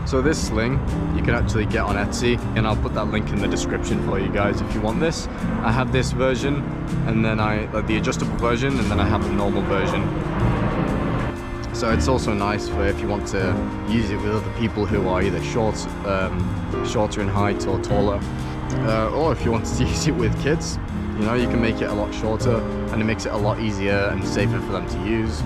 So this sling you can actually get on Etsy, and I'll put that link in the description for you guys if you want this. I have this version, and then the adjustable version, and then I have the normal version. So it's also nice for if you want to use it with other people who are either shorter in height or taller, or if you want to use it with kids. You know, you can make it a lot shorter, and it makes it a lot easier and safer for them to use.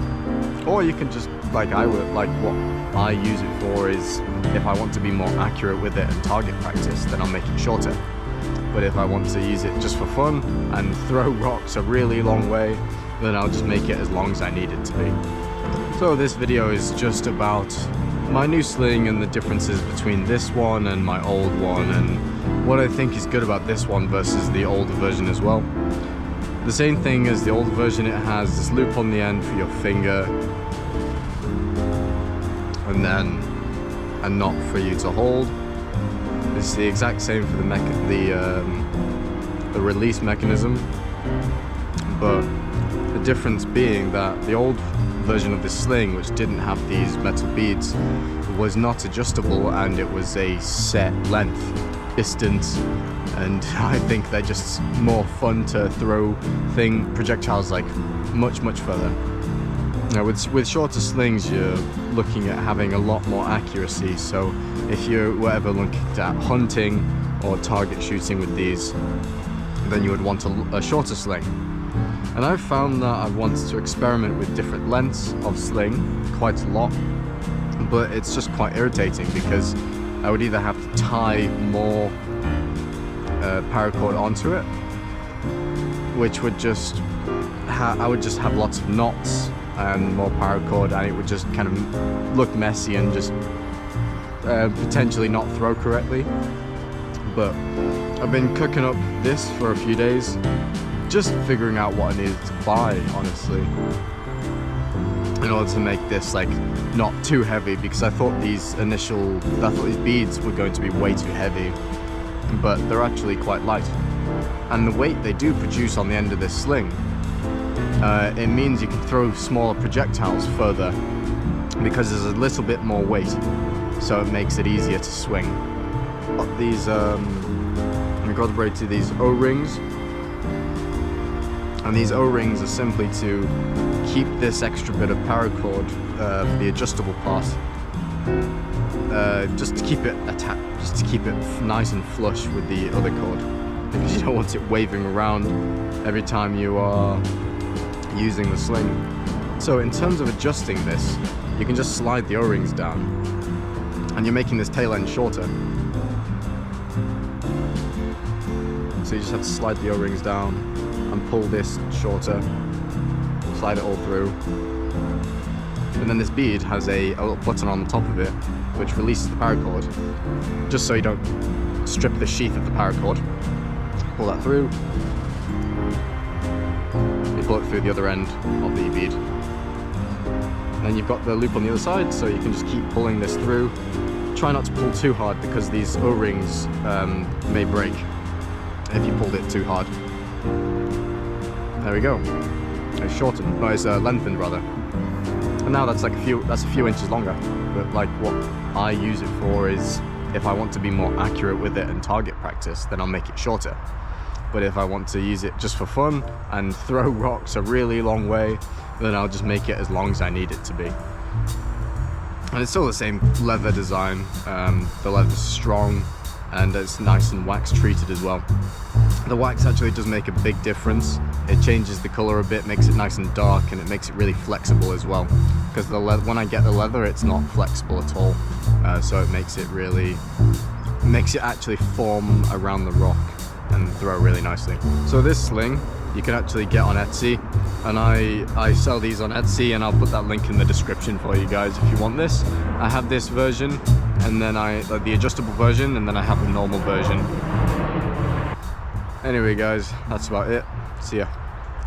Or you can just, like what I use it for is, if I want to be more accurate with it and target practice, then I'll make it shorter. But if I want to use it just for fun and throw rocks a really long way, then I'll just make it as long as I need it to be. So this video is just about my new sling and the differences between this one and my old one, and what I think is good about this one versus the older version as well. The same thing as the older version, it has this loop on the end for your finger, and then a knot for you to hold. This is the exact same for the release mechanism, but the difference being that the old version of this sling, which didn't have these metal beads, was not adjustable, and it was a set length, distance, and I think they're just more fun to throw projectiles like much further. Now with shorter slings, you're looking at having a lot more accuracy, so if you were ever looking at hunting or target shooting with these, then you would want a shorter sling. And I've found that I've wanted to experiment with different lengths of sling quite a lot, but it's just quite irritating because I would either have to tie more paracord onto it, which would just I would just have lots of knots and more paracord, and it would just kind of look messy and just potentially not throw correctly. But I've been cooking up this for a few days, just figuring out what I needed to buy, honestly, in order to make this like not too heavy, because I thought these beads were going to be way too heavy, but they're actually quite light. And the weight they do produce on the end of this sling, it means you can throw smaller projectiles further because there's a little bit more weight, so it makes it easier to swing. But these incorporated these O-rings, and these O-rings are simply to keep this extra bit of paracord for the adjustable part, just to keep it attached, just to keep it nice and flush with the other cord, because you don't want it waving around every time you are using the sling. So in terms of adjusting this, you can just slide the O-rings down, and you're making this tail end shorter. So you just have to slide the O-rings down and pull this shorter, slide it all through, and then this bead has a little button on the top of it which releases the paracord, just so you don't strip the sheath of the paracord. Pull that through, you pull it through the other end of the bead, and then you've got the loop on the other side, so you can just keep pulling this through. Try not to pull too hard, because these O-rings may break if you pulled it too hard. There we go. It's shortened, no, it's lengthened rather. And now that's a few inches longer. But like what I use it for is, if I want to be more accurate with it and target practice, then I'll make it shorter. But if I want to use it just for fun and throw rocks a really long way, then I'll just make it as long as I need it to be. And it's still the same leather design. The leather's strong, and it's nice and wax treated as well. The wax actually does make a big difference. It changes the color a bit, makes it nice and dark, and it makes it really flexible as well. Because when I get the leather, it's not flexible at all. So it makes it actually form around the rock and throw really nicely. So this sling you can actually get on Etsy, and I sell these on Etsy, and I'll put that link in the description for you guys if you want this. I have this version, and then the adjustable version, and then I have the normal version. Anyway guys, that's about it. See ya.